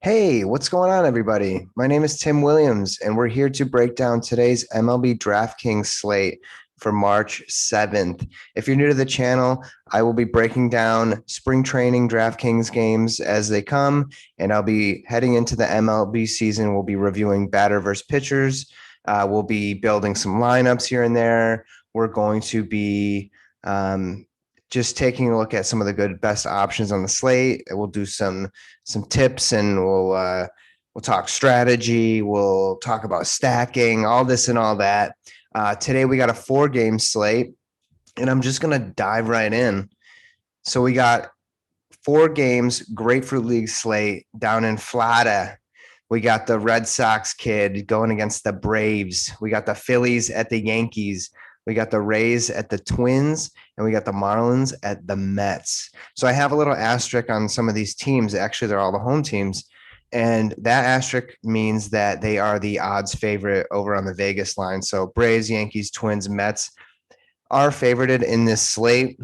Hey, what's going on, everybody? My name is Tim Williams, and we're here to break down today's MLB DraftKings slate for March 7th. If you're new to the channel, I will be breaking down spring training DraftKings games as they come, and I'll be heading into the MLB season. We'll be reviewing batter versus pitchers. We'll be building some lineups here and there. We're going to be just taking a look at some of the best options on the slate. We'll do some tips, and we'll talk strategy. We'll talk about stacking, all this and all that. Today we got a 4-game slate, and I'm just gonna dive right in. So we got 4 games, Grapefruit League slate down in Florida. We got the Red Sox kid going against the Braves. We got the Phillies at the Yankees. We got the Rays at the Twins, and we got the Marlins at the Mets. So I have a little asterisk on some of these teams. Actually, they're all the home teams. And that asterisk means that they are the odds favorite over on the Vegas line. So Braves, Yankees, Twins, Mets are favorited in this slate.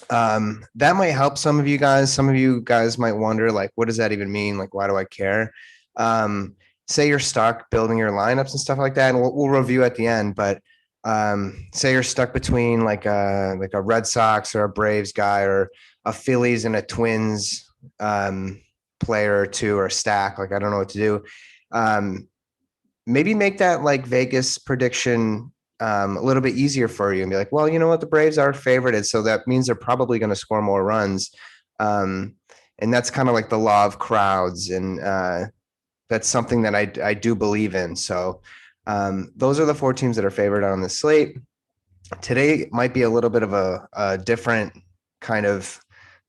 That might help some of you guys. Some of you guys might wonder, like, what does that even mean? Like, why do I care? Say you're stuck building your lineups and stuff like that, and we'll review at the end. But say you're stuck between like a Red Sox or a Braves guy or a Phillies and a Twins player or two, or stack. Like, I don't know what to do. Maybe make that like Vegas prediction a little bit easier for you and be like, well, you know what? The Braves are favorited, so that means they're probably going to score more runs. And that's kind of like the law of crowds. And that's something that I do believe in. So those are the 4 teams that are favored on the slate. Today might be a little bit of a different kind of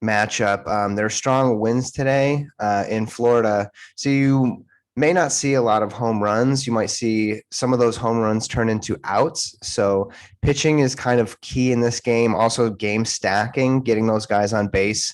matchup. There are strong winds today in Florida. So you may not see a lot of home runs. You might see some of those home runs turn into outs. So pitching is kind of key in this game. Also game stacking, getting those guys on base.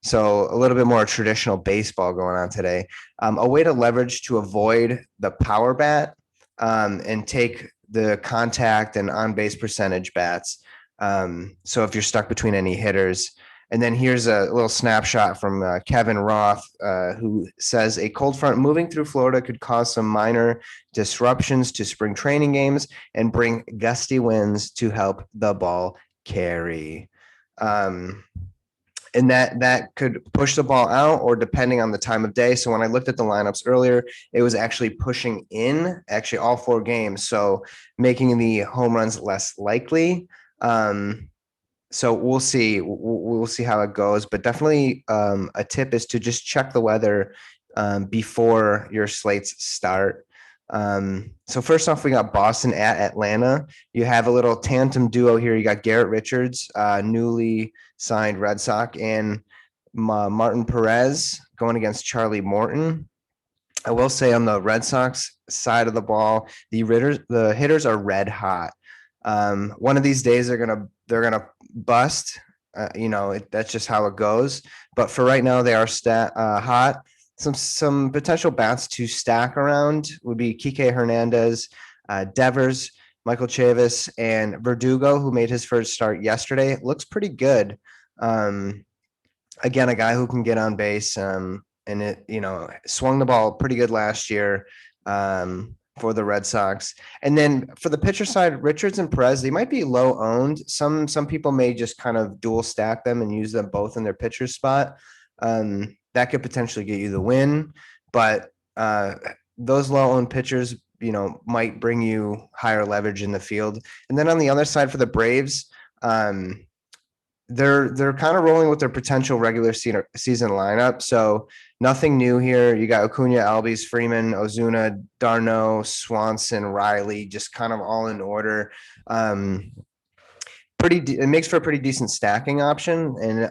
So a little bit more traditional baseball going on today. A way to leverage to avoid the power bat and take the contact and on-base percentage bats. So if you're stuck between any hitters. And then here's a little snapshot from Kevin Roth, who says a cold front moving through Florida could cause some minor disruptions to spring training games and bring gusty winds to help the ball carry. And that could push the ball out, or depending on the time of day. So when I looked at the lineups earlier, it was actually pushing in actually all 4 games. So making the home runs less likely. So we'll see. We'll see how it goes. But definitely a tip is to just check the weather before your slates start. So first off, we got Boston at Atlanta. You have a little tandem duo here. You got Garrett Richards, newly signed Red Sox, and Martin Perez going against Charlie Morton. I will say on the Red Sox side of the ball, the hitters are red hot. One of these days they're gonna bust. That's just how it goes. But for right now, they are hot. Some potential bats to stack around would be Kike Hernandez, Devers, Michael Chavis, and Verdugo, who made his first start yesterday. It looks pretty good. Again, a guy who can get on base, and swung the ball pretty good last year for the Red Sox. And then for the pitcher side, Richards and Perez, they might be low owned. Some people may just kind of dual stack them and use them both in their pitcher spot. That could potentially get you the win, but those low owned pitchers, might bring you higher leverage in the field. And then on the other side for the Braves, they're kind of rolling with their potential regular season lineup. So nothing new here. You got Acuna, Albies, Freeman, Ozuna, Darno, Swanson, Riley, just kind of all in order. It makes for a pretty decent stacking option, and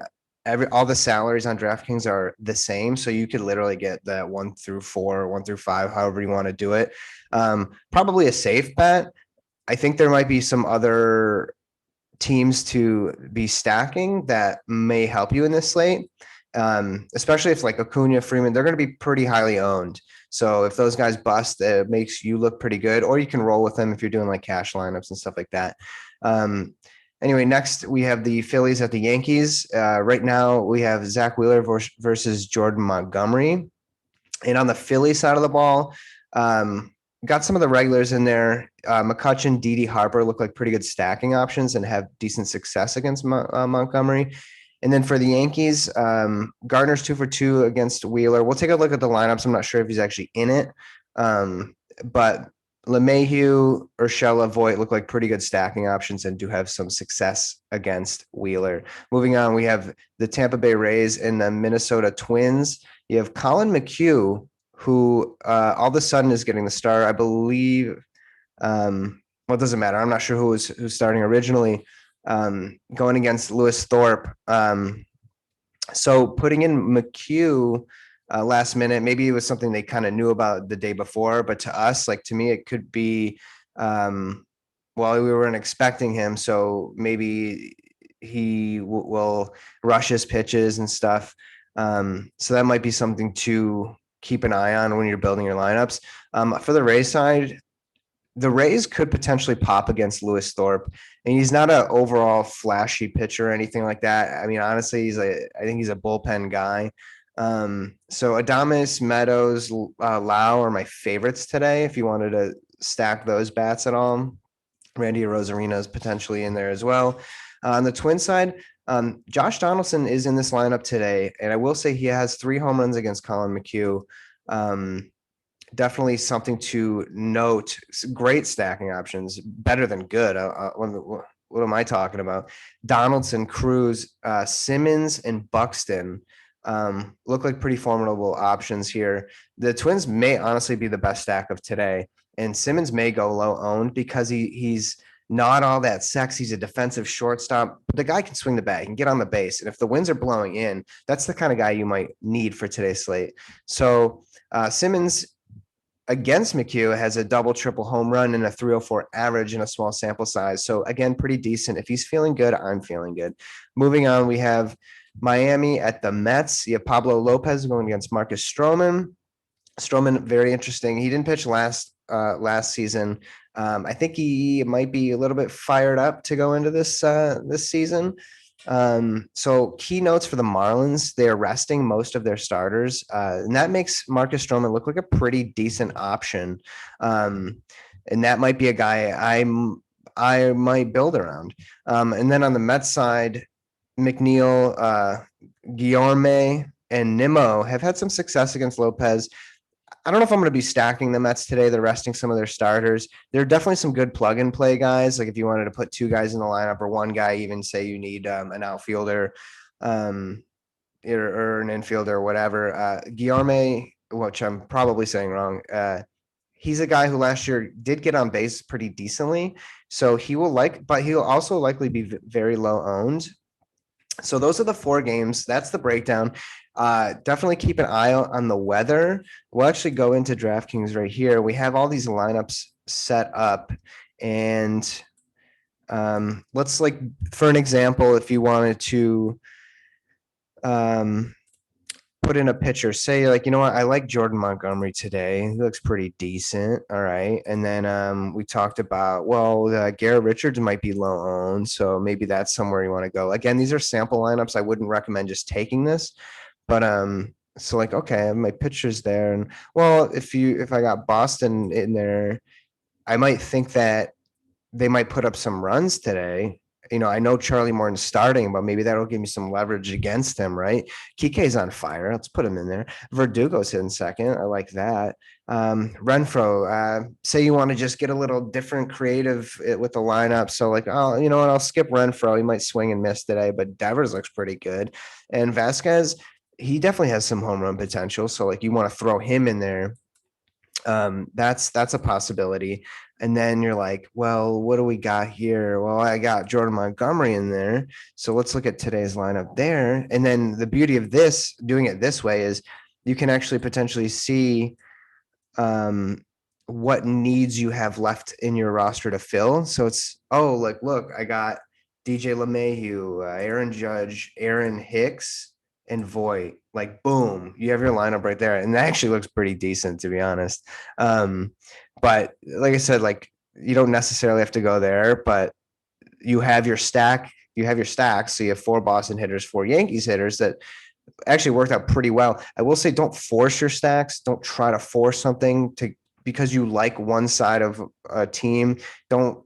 all the salaries on DraftKings are the same. So you could literally get that 1 through 4, 1 through 5, however you want to do it. Probably a safe bet. I think there might be some other teams to be stacking that may help you in this slate. Especially if like Acuna, Freeman, they're going to be pretty highly owned. So if those guys bust, it makes you look pretty good, or you can roll with them if you're doing like cash lineups and stuff like that. Anyway, next we have the Phillies at the Yankees. Right now we have Zach Wheeler versus Jordan Montgomery. And on the Philly side of the ball, got some of the regulars in there. McCutchen, Didi, Harper look like pretty good stacking options and have decent success against Montgomery. And then for the Yankees, Gardner's 2 for 2 against Wheeler. We'll take a look at the lineups. I'm not sure if he's actually in it, but LeMahieu, Urshela, Voit look like pretty good stacking options and do have some success against Wheeler. Moving on, we have the Tampa Bay Rays and the Minnesota Twins. You have Colin McHugh, who all of a sudden is getting the start, I believe. Well, it doesn't matter. I'm not sure who's starting originally. Going against Lewis Thorpe. So putting in McHugh last minute, maybe it was something they kind of knew about the day before, but to us, like to me, it could be, well, we weren't expecting him. So maybe he will rush his pitches and stuff. So that might be something to keep an eye on when you're building your lineups. For the Rays side, the Rays could potentially pop against Lewis Thorpe, and he's not an overall flashy pitcher or anything like that. I mean, honestly, I think he's a bullpen guy. So Adames, Meadows, Lau are my favorites today. If you wanted to stack those bats at all, Randy Rosarina is potentially in there as well. On the Twin side, Josh Donaldson is in this lineup today, and I will say he has 3 home runs against Colin McHugh. Definitely something to note. Great stacking options, better than good. What am I talking about? Donaldson, Cruz, Simmons, and Buxton look like pretty formidable options here. The Twins may honestly be the best stack of today, and Simmons may go low owned because he's not all that sexy. He's a defensive shortstop, but the guy can swing the bat, he can get on the base, and if the winds are blowing in, that's the kind of guy you might need for today's slate. So Simmons against McHugh has a double, triple home run and a 304 average in a small sample size. So again, pretty decent. If he's feeling good, I'm feeling good. Moving on, we have Miami at the Mets. You have Pablo Lopez going against Marcus Stroman. Stroman, very interesting. He didn't pitch last season. I think he might be a little bit fired up to go into this season. So key notes for the Marlins, they're resting most of their starters, and that makes Marcus Stroman look like a pretty decent option. And that might be a guy I might build around. And then on the Mets side, McNeil, Guillorme, and Nimmo have had some success against Lopez. I don't know if I'm going to be stacking the Mets today. They're resting some of their starters. There are definitely some good plug and play guys. Like if you wanted to put 2 guys in the lineup or 1 guy, even say you need an outfielder or an infielder or whatever. Guillorme, which I'm probably saying wrong. He's a guy who last year did get on base pretty decently. So but he'll also likely be very low owned. So those are the 4 games. That's the breakdown. Definitely keep an eye out on the weather. We'll actually go into DraftKings right here. We have all these lineups set up, and let's for an example, if you wanted to put in a pitcher, say you know what, I like Jordan Montgomery today. He looks pretty decent. All right. And then we talked about, Garrett Richards might be low owned. So maybe that's somewhere you want to go. Again, these are sample lineups. I wouldn't recommend just taking this, but so okay, I have my pitchers there. And if I got Boston in there, I might think that they might put up some runs today. I know Charlie Morton's starting, but maybe that'll give me some leverage against him, right? Kike's on fire. Let's put him in there. Verdugo's hitting second. I like that. Renfroe, say you want to just get a little different creative with the lineup. So you know what? I'll skip Renfroe. He might swing and miss today, but Devers looks pretty good. And Vasquez, he definitely has some home run potential. So you want to throw him in there. That's a possibility. And then you're like, well, what do we got here? Well, I got Jordan Montgomery in there. So let's look at today's lineup there. And then the beauty of doing it this way is you can actually potentially see what needs you have left in your roster to fill. So it's, look, I got DJ LeMahieu, Aaron Judge, Aaron Hicks, and Voit. Boom, you have your lineup right there. And that actually looks pretty decent, to be honest. But like I said, you don't necessarily have to go there, but you have your stack. You have your stacks. So you have 4 Boston hitters, 4 Yankees hitters that actually worked out pretty well. I will say, don't force your stacks. Don't try to force something to because you like one side of a team. Don't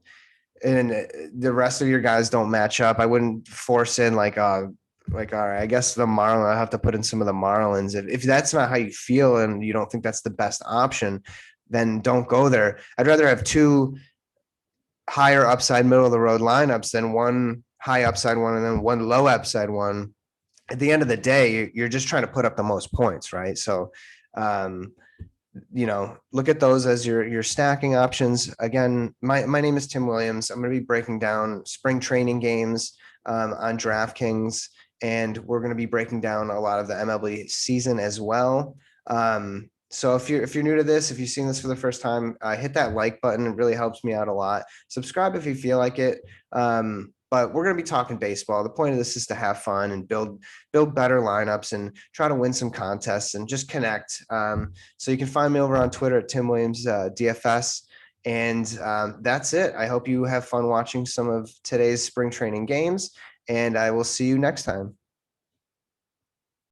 and the rest of your guys don't match up. I wouldn't force in like all right, I guess the Marlin. I have to put in some of the Marlins. If that's not how you feel and you don't think that's the best option, then don't go there. I'd rather have two higher upside, middle of the road lineups than one high upside one and then one low upside one. At the end of the day, you're just trying to put up the most points, right? So, um, look at those as your stacking options. Again, my name is Tim Williams. I'm going to be breaking down spring training games on DraftKings, and we're going to be breaking down a lot of the MLB season as well. So if you're new to this, if you've seen this for the first time, hit that like button. It really helps me out a lot. Subscribe if you feel like it. But we're going to be talking baseball. The point of this is to have fun and build better lineups and try to win some contests and just connect. So you can find me over on Twitter at Tim Williams DFS. And that's it. I hope you have fun watching some of today's spring training games, and I will see you next time.